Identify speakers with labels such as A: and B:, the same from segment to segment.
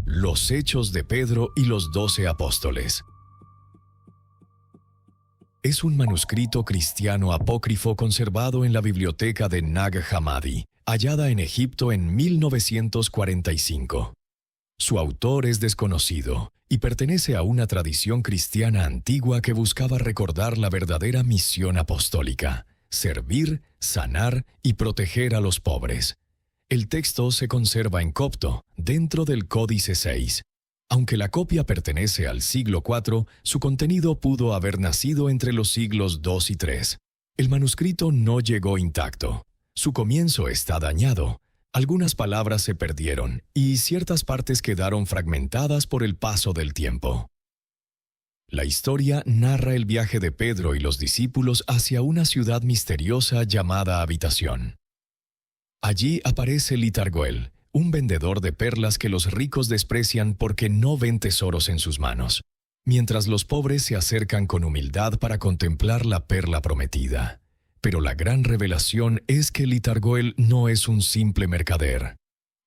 A: Los Hechos de Pedro y los 12 Apóstoles. Es un manuscrito cristiano apócrifo conservado en la biblioteca de Nag Hammadi, hallada en Egipto en 1945. Su autor es desconocido y pertenece a una tradición cristiana antigua que buscaba recordar la verdadera misión apostólica: servir, sanar y proteger a los pobres. El texto se conserva en copto, dentro del Códice 6. Aunque la copia pertenece al siglo IV, su contenido pudo haber nacido entre los siglos II y III. El manuscrito no llegó intacto. Su comienzo está dañado. Algunas palabras se perdieron y ciertas partes quedaron fragmentadas por el paso del tiempo. La historia narra el viaje de Pedro y los discípulos hacia una ciudad misteriosa llamada Habitación. Allí aparece Litargoel, un vendedor de perlas que los ricos desprecian porque no ven tesoros en sus manos, mientras los pobres se acercan con humildad para contemplar la perla prometida. Pero la gran revelación es que Litargoel no es un simple mercader.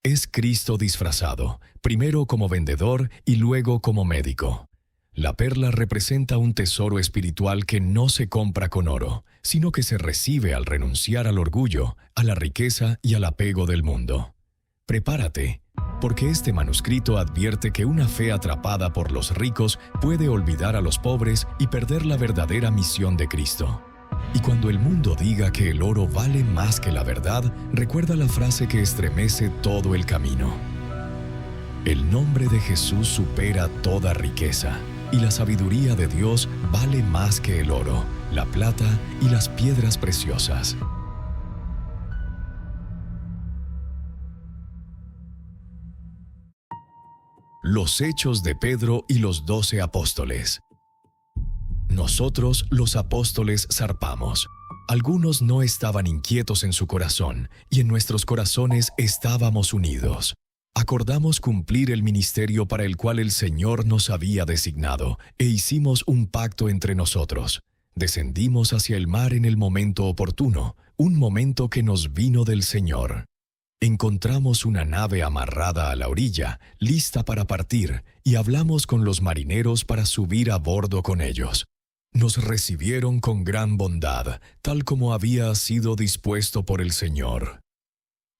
A: Es Cristo disfrazado, primero como vendedor y luego como médico. La perla representa un tesoro espiritual que no se compra con oro, sino que se recibe al renunciar al orgullo, a la riqueza y al apego del mundo. Prepárate, porque este manuscrito advierte que una fe atrapada por los ricos puede olvidar a los pobres y perder la verdadera misión de Cristo. Y cuando el mundo diga que el oro vale más que la verdad, recuerda la frase que estremece todo el camino. El nombre de Jesús supera toda riqueza, y la sabiduría de Dios vale más que el oro, la plata y las piedras preciosas. Los Hechos de Pedro y los 12 Apóstoles. Nosotros, los apóstoles, zarpamos. Algunos no estaban inquietos en su corazón, y en nuestros corazones estábamos unidos. Acordamos cumplir el ministerio para el cual el Señor nos había designado, e hicimos un pacto entre nosotros. Descendimos hacia el mar en el momento oportuno, un momento que nos vino del Señor. Encontramos una nave amarrada a la orilla, lista para partir, y hablamos con los marineros para subir a bordo con ellos. Nos recibieron con gran bondad, tal como había sido dispuesto por el Señor.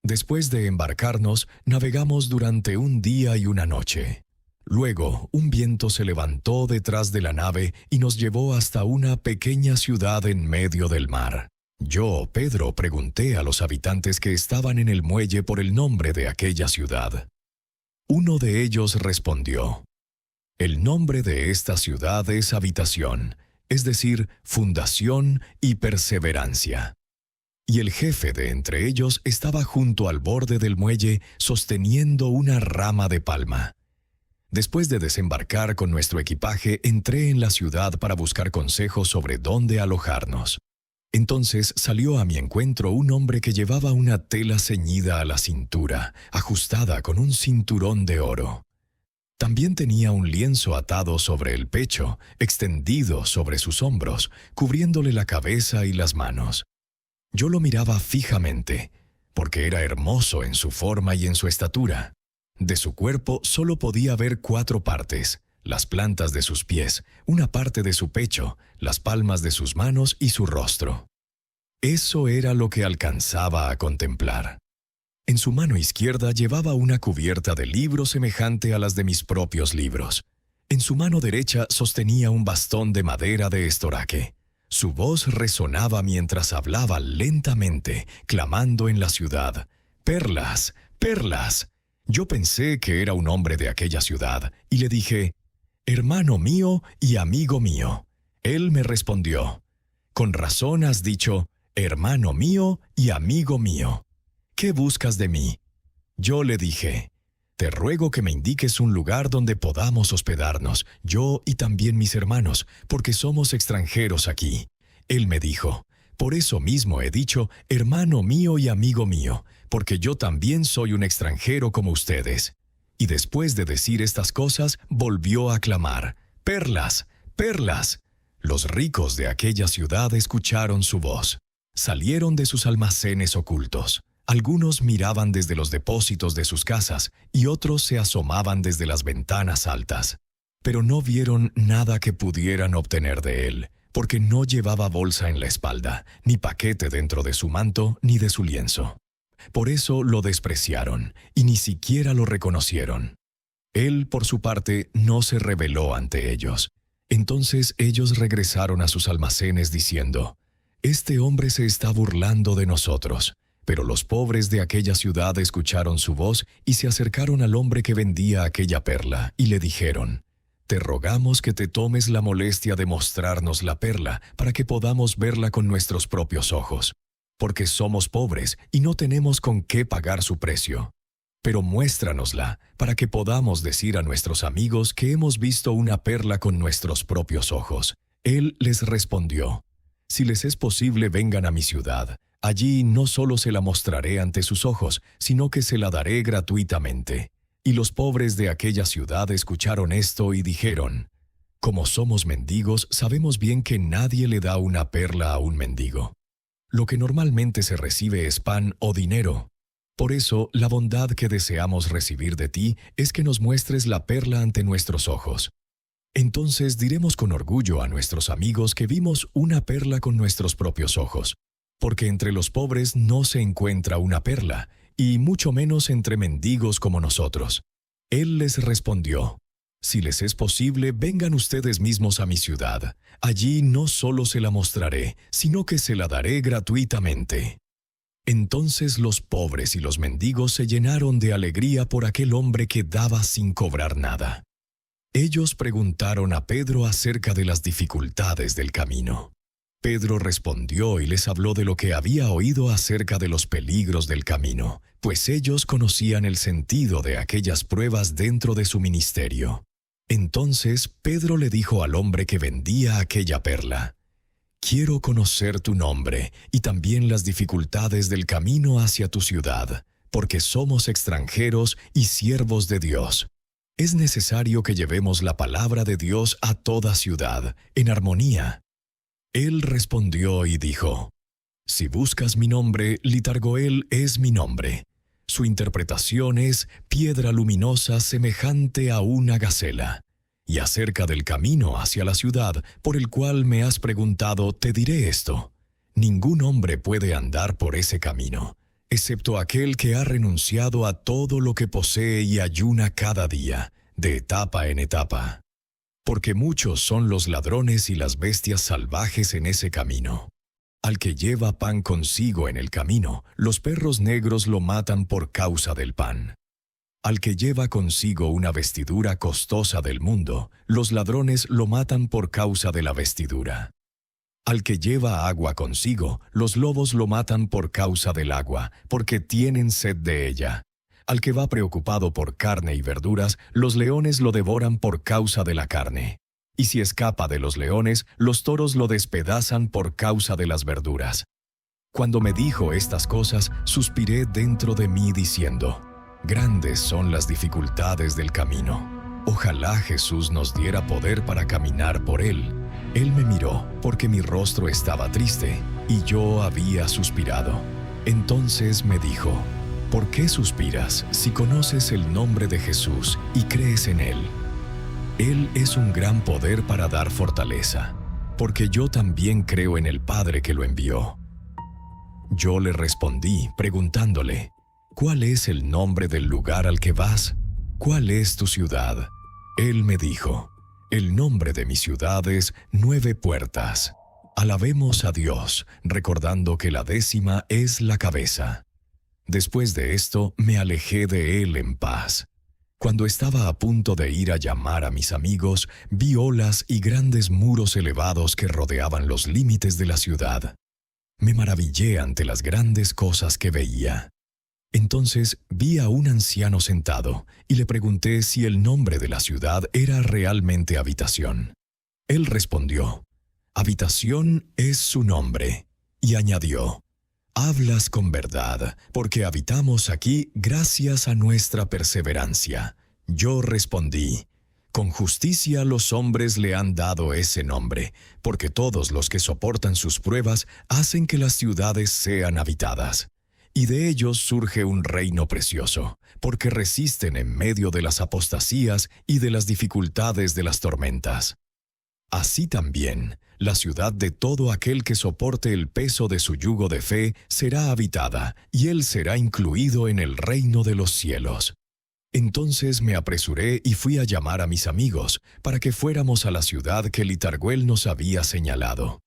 A: Después de embarcarnos, navegamos durante un día y una noche. Luego, un viento se levantó detrás de la nave y nos llevó hasta una pequeña ciudad en medio del mar. Yo, Pedro, pregunté a los habitantes que estaban en el muelle por el nombre de aquella ciudad. Uno de ellos respondió: «El nombre de esta ciudad es Habitación, es decir, fundación y perseverancia». Y el jefe de entre ellos estaba junto al borde del muelle sosteniendo una rama de palma. Después de desembarcar con nuestro equipaje, entré en la ciudad para buscar consejos sobre dónde alojarnos. Entonces salió a mi encuentro un hombre que llevaba una tela ceñida a la cintura, ajustada con un cinturón de oro. También tenía un lienzo atado sobre el pecho, extendido sobre sus hombros, cubriéndole la cabeza y las manos. Yo lo miraba fijamente, porque era hermoso en su forma y en su estatura. De su cuerpo solo podía ver 4 partes: las plantas de sus pies, una parte de su pecho, las palmas de sus manos y su rostro. Eso era lo que alcanzaba a contemplar. En su mano izquierda llevaba una cubierta de libro semejante a las de mis propios libros. En su mano derecha sostenía un bastón de madera de estoraque. Su voz resonaba mientras hablaba lentamente, clamando en la ciudad: «¡Perlas! ¡Perlas!». Yo pensé que era un hombre de aquella ciudad, y le dije: «Hermano mío y amigo mío». Él me respondió: «Con razón has dicho, hermano mío y amigo mío. ¿Qué buscas de mí?». Yo le dije: «Te ruego que me indiques un lugar donde podamos hospedarnos, yo y también mis hermanos, porque somos extranjeros aquí». Él me dijo: «Por eso mismo he dicho, hermano mío y amigo mío, porque yo también soy un extranjero como ustedes». Y después de decir estas cosas, volvió a clamar: «¡Perlas! ¡Perlas!». Los ricos de aquella ciudad escucharon su voz. Salieron de sus almacenes ocultos. Algunos miraban desde los depósitos de sus casas y otros se asomaban desde las ventanas altas. Pero no vieron nada que pudieran obtener de él, porque no llevaba bolsa en la espalda, ni paquete dentro de su manto, ni de su lienzo. Por eso lo despreciaron, y ni siquiera lo reconocieron. Él, por su parte, no se rebeló ante ellos. Entonces ellos regresaron a sus almacenes diciendo: «Este hombre se está burlando de nosotros». Pero los pobres de aquella ciudad escucharon su voz y se acercaron al hombre que vendía aquella perla, y le dijeron: «Te rogamos que te tomes la molestia de mostrarnos la perla, para que podamos verla con nuestros propios ojos. Porque somos pobres y no tenemos con qué pagar su precio. Pero muéstranosla, para que podamos decir a nuestros amigos que hemos visto una perla con nuestros propios ojos». Él les respondió: «Si les es posible, vengan a mi ciudad. Allí no solo se la mostraré ante sus ojos, sino que se la daré gratuitamente». Y los pobres de aquella ciudad escucharon esto y dijeron: «Como somos mendigos, sabemos bien que nadie le da una perla a un mendigo. Lo que normalmente se recibe es pan o dinero. Por eso, la bondad que deseamos recibir de ti es que nos muestres la perla ante nuestros ojos. Entonces diremos con orgullo a nuestros amigos que vimos una perla con nuestros propios ojos. Porque entre los pobres no se encuentra una perla, y mucho menos entre mendigos como nosotros». Él les respondió: «Si les es posible, vengan ustedes mismos a mi ciudad. Allí no solo se la mostraré, sino que se la daré gratuitamente». Entonces los pobres y los mendigos se llenaron de alegría por aquel hombre que daba sin cobrar nada. Ellos preguntaron a Pedro acerca de las dificultades del camino. Pedro respondió y les habló de lo que había oído acerca de los peligros del camino, pues ellos conocían el sentido de aquellas pruebas dentro de su ministerio. Entonces Pedro le dijo al hombre que vendía aquella perla: «Quiero conocer tu nombre y también las dificultades del camino hacia tu ciudad, porque somos extranjeros y siervos de Dios. Es necesario que llevemos la palabra de Dios a toda ciudad, en armonía». Él respondió y dijo: «Si buscas mi nombre, Litargoel es mi nombre. Su interpretación es piedra luminosa semejante a una gacela. Y acerca del camino hacia la ciudad, por el cual me has preguntado, te diré esto: ningún hombre puede andar por ese camino, excepto aquel que ha renunciado a todo lo que posee y ayuna cada día, de etapa en etapa. Porque muchos son los ladrones y las bestias salvajes en ese camino. Al que lleva pan consigo en el camino, los perros negros lo matan por causa del pan. Al que lleva consigo una vestidura costosa del mundo, los ladrones lo matan por causa de la vestidura. Al que lleva agua consigo, los lobos lo matan por causa del agua, porque tienen sed de ella. Al que va preocupado por carne y verduras, los leones lo devoran por causa de la carne. Y si escapa de los leones, los toros lo despedazan por causa de las verduras. Cuando me dijo estas cosas, suspiré dentro de mí diciendo: grandes son las dificultades del camino. Ojalá Jesús nos diera poder para caminar por él. Él me miró, porque mi rostro estaba triste, y yo había suspirado. Entonces me dijo: ¿por qué suspiras si conoces el nombre de Jesús y crees en él? Él es un gran poder para dar fortaleza, porque yo también creo en el Padre que lo envió. Yo le respondí preguntándole: ¿cuál es el nombre del lugar al que vas? ¿Cuál es tu ciudad? Él me dijo: el nombre de mi ciudad es 9 Puertas. Alabemos a Dios, recordando que la 10ª es la cabeza. Después de esto, me alejé de él en paz. Cuando estaba a punto de ir a llamar a mis amigos, vi olas y grandes muros elevados que rodeaban los límites de la ciudad. Me maravillé ante las grandes cosas que veía. Entonces vi a un anciano sentado y le pregunté si el nombre de la ciudad era realmente Habitación. Él respondió: Habitación es su nombre, y añadió: hablas con verdad, porque habitamos aquí gracias a nuestra perseverancia. Yo respondí: con justicia los hombres le han dado ese nombre, porque todos los que soportan sus pruebas hacen que las ciudades sean habitadas. y de ellos surge un reino precioso, porque resisten en medio de las apostasías y de las dificultades de las tormentas. Así también, la ciudad de todo aquel que soporte el peso de su yugo de fe será habitada, y él será incluido en el reino de los cielos. Entonces me apresuré y fui a llamar a mis amigos, para que fuéramos a la ciudad que Litarguel nos había señalado.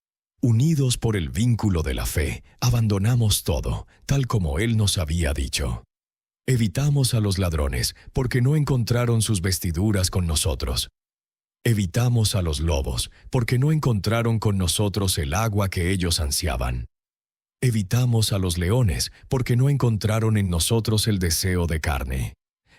A: Unidos por el vínculo de la fe, abandonamos todo, tal como él nos había dicho. Evitamos a los ladrones, porque no encontraron sus vestiduras con nosotros. Evitamos a los lobos, porque no encontraron con nosotros el agua que ellos ansiaban. Evitamos a los leones, porque no encontraron en nosotros el deseo de carne.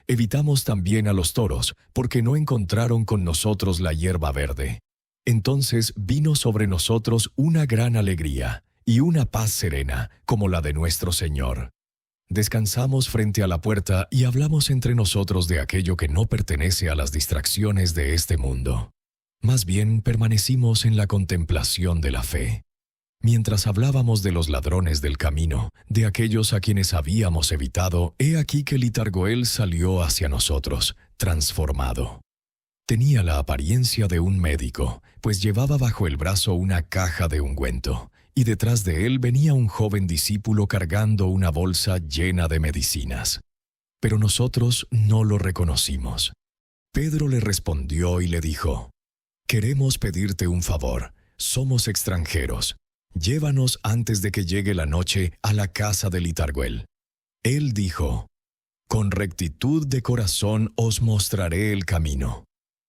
A: Evitamos también a los toros, porque no encontraron con nosotros la hierba verde. Entonces vino sobre nosotros una gran alegría y una paz serena, como la de nuestro Señor. Descansamos frente a la puerta y hablamos entre nosotros de aquello que no pertenece a las distracciones de este mundo. Más bien permanecimos en la contemplación de la fe. Mientras hablábamos de los ladrones del camino, de aquellos a quienes habíamos evitado, he aquí que Litargoel salió hacia nosotros, transformado. Tenía la apariencia de un médico, pues llevaba bajo el brazo una caja de ungüento, y detrás de él venía un joven discípulo cargando una bolsa llena de medicinas. Pero nosotros no lo reconocimos. Pedro le respondió y le dijo: «Queremos pedirte un favor, somos extranjeros. Llévanos antes de que llegue la noche a la casa de Litarguel». Él dijo: «Con rectitud de corazón os mostraré el camino.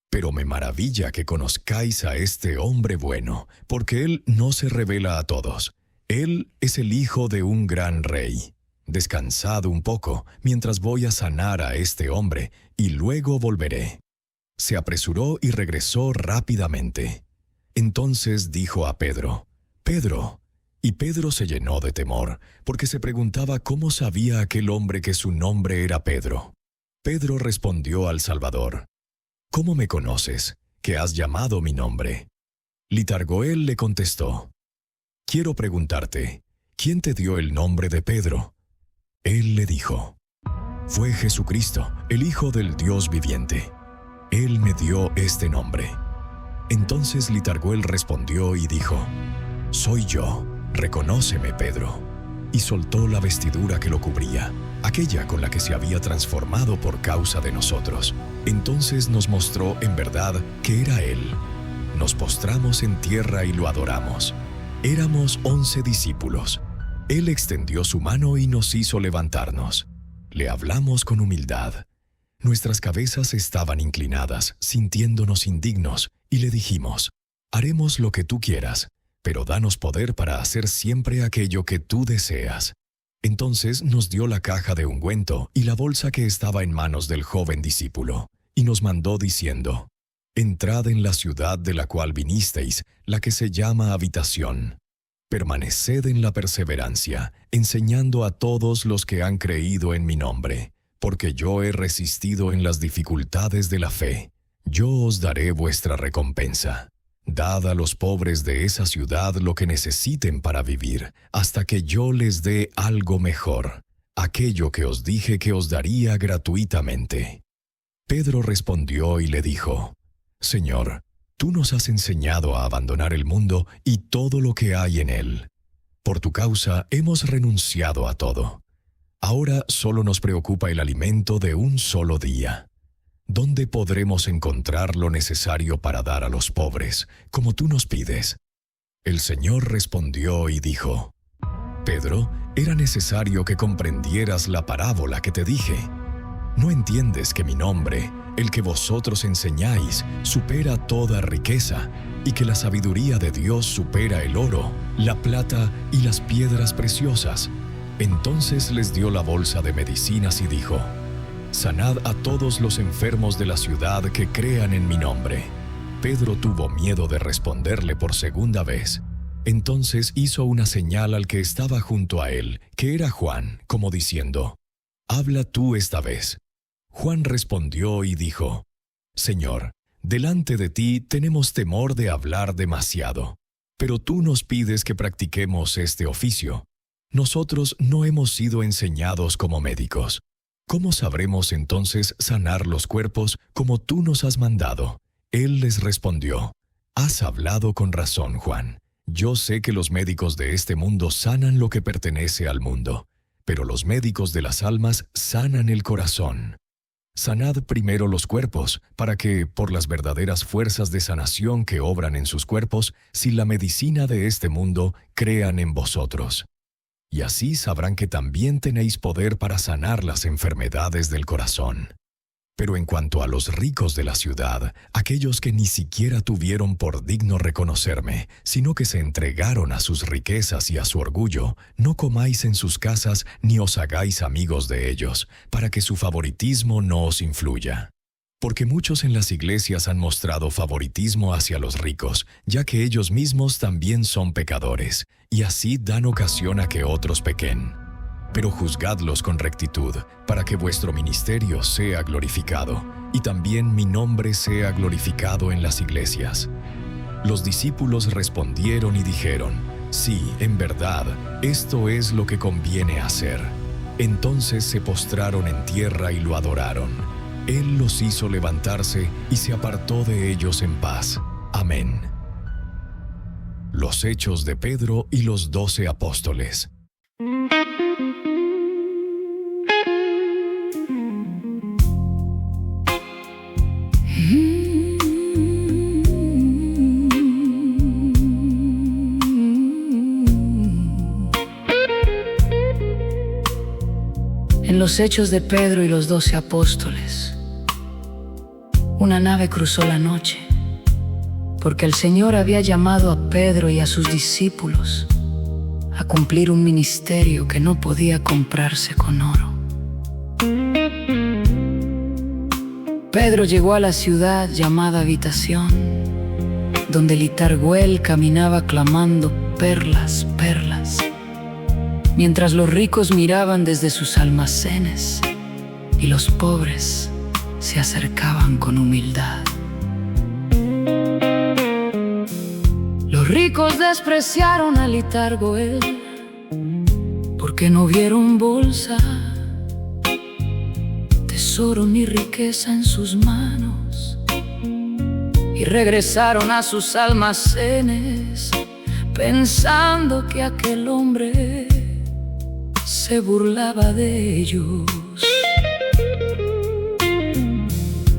A: Pero me maravilla que conozcáis a este hombre bueno, porque él no se revela a todos. Él es el hijo de un gran rey. Descansad un poco, mientras voy a sanar a este hombre, y luego volveré». Se apresuró y regresó rápidamente. Entonces dijo a Pedro: «Pedro». Y Pedro se llenó de temor, porque se preguntaba cómo sabía aquel hombre que su nombre era Pedro. Pedro respondió al Salvador: «¿Cómo me conoces, que has llamado mi nombre?» Litargoel le contestó: «Quiero preguntarte, ¿quién te dio el nombre de Pedro?» Él le dijo: «Fue Jesucristo, el Hijo del Dios viviente. Él me dio este nombre». Entonces Litargoel respondió y dijo: «Soy yo, reconóceme, Pedro». Y soltó la vestidura que lo cubría, aquella con la que se había transformado por causa de nosotros. Entonces nos mostró en verdad que era Él. Nos postramos en tierra y lo adoramos. Éramos 11 discípulos. Él extendió su mano y nos hizo levantarnos. Le hablamos con humildad. Nuestras cabezas estaban inclinadas, sintiéndonos indignos, y le dijimos: «Haremos lo que tú quieras, pero danos poder para hacer siempre aquello que tú deseas». Entonces nos dio la caja de ungüento y la bolsa que estaba en manos del joven discípulo, y nos mandó diciendo: «Entrad en la ciudad de la cual vinisteis, la que se llama Habitación. Permaneced en la perseverancia, enseñando a todos los que han creído en mi nombre, porque yo he resistido en las dificultades de la fe. Yo os daré vuestra recompensa. Dad a los pobres de esa ciudad lo que necesiten para vivir, hasta que yo les dé algo mejor, aquello que os dije que os daría gratuitamente». Pedro respondió y le dijo: «Señor, tú nos has enseñado a abandonar el mundo y todo lo que hay en él. Por tu causa hemos renunciado a todo. Ahora solo nos preocupa el alimento de un solo día. ¿Dónde podremos encontrar lo necesario para dar a los pobres, como tú nos pides?» El Señor respondió y dijo: «Pedro, era necesario que comprendieras la parábola que te dije. ¿No entiendes que mi nombre, el que vosotros enseñáis, supera toda riqueza, y que la sabiduría de Dios supera el oro, la plata y las piedras preciosas?» Entonces les dio la bolsa de medicinas y dijo: «Sanad a todos los enfermos de la ciudad que crean en mi nombre». Pedro tuvo miedo de responderle por segunda vez. Entonces hizo una señal al que estaba junto a él, que era Juan, como diciendo: «Habla tú esta vez». Juan respondió y dijo: «Señor, delante de ti tenemos temor de hablar demasiado, pero tú nos pides que practiquemos este oficio. Nosotros no hemos sido enseñados como médicos. ¿Cómo sabremos entonces sanar los cuerpos como tú nos has mandado? Él les respondió: Has hablado con razón, Juan. Yo sé que los médicos de este mundo sanan lo que pertenece al mundo, pero los médicos de las almas sanan el corazón. Sanad primero los cuerpos, para que, por las verdaderas fuerzas de sanación que obran en sus cuerpos, sin la medicina de este mundo, crean en vosotros. Y así sabrán que también tenéis poder para sanar las enfermedades del corazón. Pero en cuanto a los ricos de la ciudad, aquellos que ni siquiera tuvieron por digno reconocerme, sino que se entregaron a sus riquezas y a su orgullo, no comáis en sus casas ni os hagáis amigos de ellos, para que su favoritismo no os influya. Porque muchos en las iglesias han mostrado favoritismo hacia los ricos, ya que ellos mismos también son pecadores, y así dan ocasión a que otros pequen. Pero juzgadlos con rectitud, para que vuestro ministerio sea glorificado, y también mi nombre sea glorificado en las iglesias. Los discípulos respondieron y dijeron: Sí, en verdad, esto es lo que conviene hacer. Entonces se postraron en tierra y lo adoraron. Él los hizo levantarse y se apartó de ellos en paz. Amén. Los Hechos de Pedro y los 12 apóstoles.
B: En los Hechos de Pedro y los 12 apóstoles, una nave cruzó la noche, porque el Señor había llamado a Pedro y a sus discípulos a cumplir un ministerio que no podía comprarse con oro. Pedro llegó a la ciudad llamada Habitación, donde Litarguel caminaba clamando: perlas, perlas, mientras los ricos miraban desde sus almacenes y los pobres se acercaban con humildad. Los ricos despreciaron a Litarguel porque no vieron bolsa, tesoro ni riqueza en sus manos, y regresaron a sus almacenes pensando que aquel hombre se burlaba de ellos.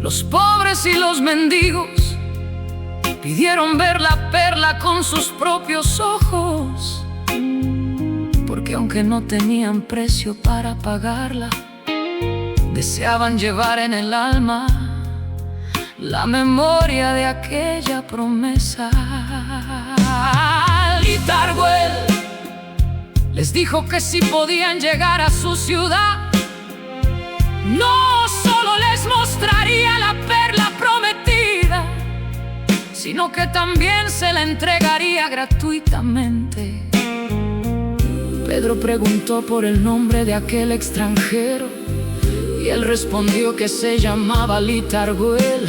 B: Los pobres y los mendigos pidieron ver la perla con sus propios ojos, porque aunque no tenían precio para pagarla, deseaban llevar en el alma la memoria de aquella promesa. Litarguel les dijo que si podían llegar a su ciudad, no solo les mostraría la perla prometida, sino que también se la entregaría gratuitamente. Pedro preguntó por el nombre de aquel extranjero, y él respondió que se llamaba Litarguel,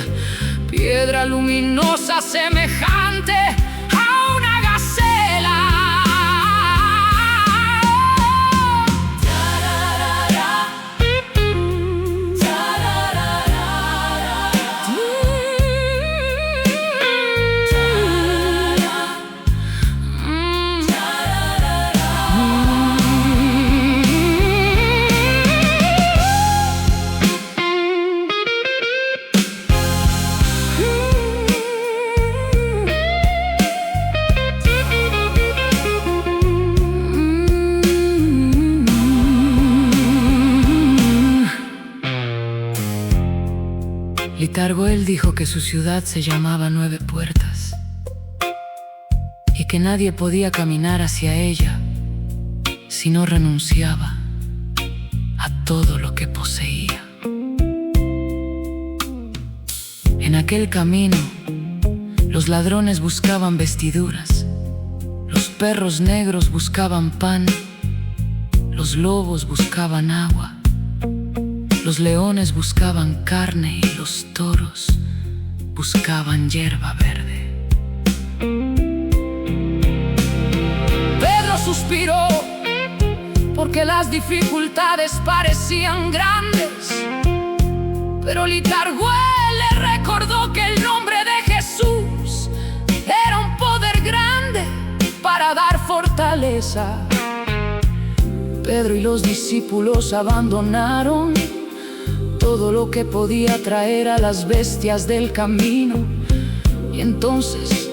B: piedra luminosa semejante a una gacela. Litarguel dijo que su ciudad se llamaba 9 Puertas y que nadie podía caminar hacia ella si no renunciaba a todo lo que poseía. En aquel camino, los ladrones buscaban vestiduras, los perros negros buscaban pan, los lobos buscaban agua, los leones buscaban carne y los toros buscaban hierba verde. Pedro suspiró porque las dificultades parecían grandes. Pero Litargüel le recordó que el nombre de Jesús era un poder grande para dar fortaleza. Pedro y los discípulos abandonaron todo lo que podía traer a las bestias del camino. Y entonces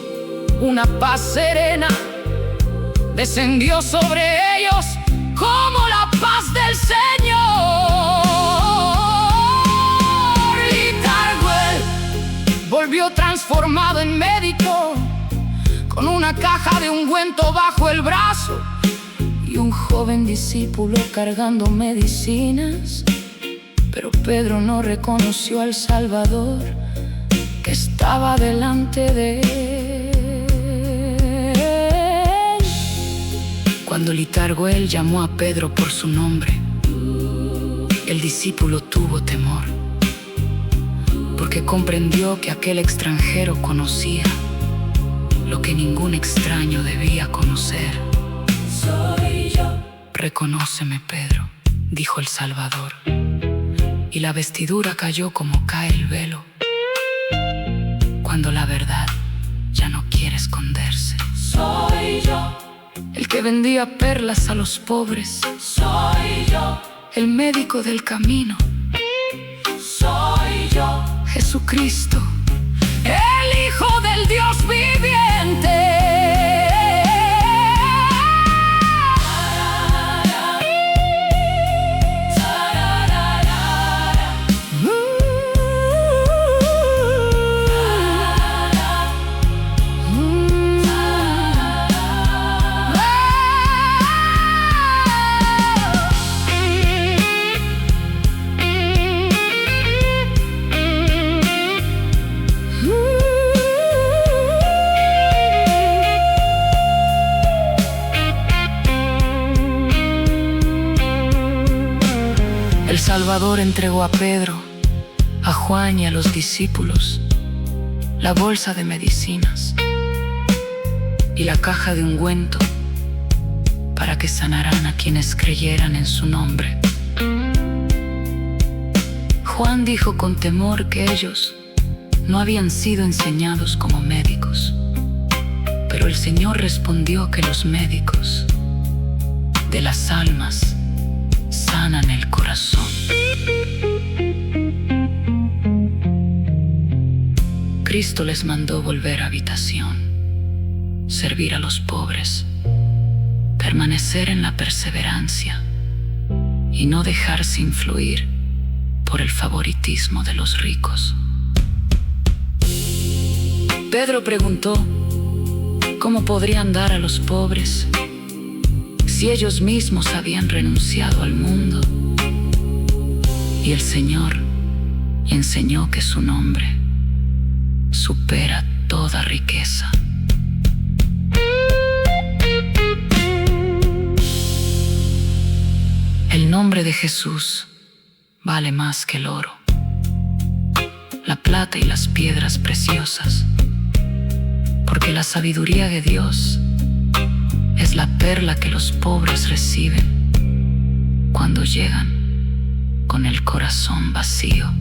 B: una paz serena descendió sobre ellos como la paz del Señor. Litargüel volvió transformado en médico, con una caja de ungüento bajo el brazo y un joven discípulo cargando medicinas. Pero Pedro no reconoció al Salvador que estaba delante de él. Cuando Litargüel llamó a Pedro por su nombre, el discípulo tuvo temor, porque comprendió que aquel extranjero conocía lo que ningún extraño debía conocer. Soy yo. Reconóceme, Pedro, dijo el Salvador, y la vestidura cayó como cae el velo cuando la verdad ya no quiere esconderse. Soy yo, el que vendía perlas a los pobres. Soy yo, el médico del camino. Soy yo, Jesucristo, el Hijo del Dios viviente. El Salvador entregó a Pedro, a Juan y a los discípulos la bolsa de medicinas y la caja de ungüento para que sanaran a quienes creyeran en su nombre. Juan dijo con temor que ellos no habían sido enseñados como médicos, pero el Señor respondió que los médicos de las almas sanan el corazón. Cristo les mandó volver a habitación, servir a los pobres, permanecer en la perseverancia y no dejarse influir por el favoritismo de los ricos. Pedro preguntó cómo podrían dar a los pobres si ellos mismos habían renunciado al mundo. Y el Señor enseñó que su nombre supera toda riqueza. El nombre de Jesús vale más que el oro, la plata y las piedras preciosas, porque la sabiduría de Dios es la perla que los pobres reciben cuando llegan con el corazón vacío.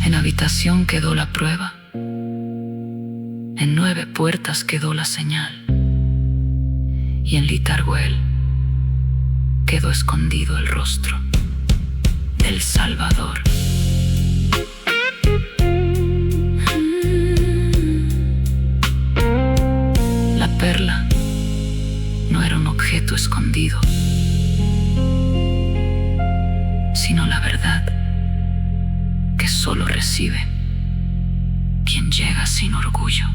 B: En habitación quedó la prueba, en 9 puertas quedó la señal, y en Litargüel quedó escondido el rostro del Salvador. La perla no era un objeto escondido, sino la verdad que solo recibe quien llega sin orgullo.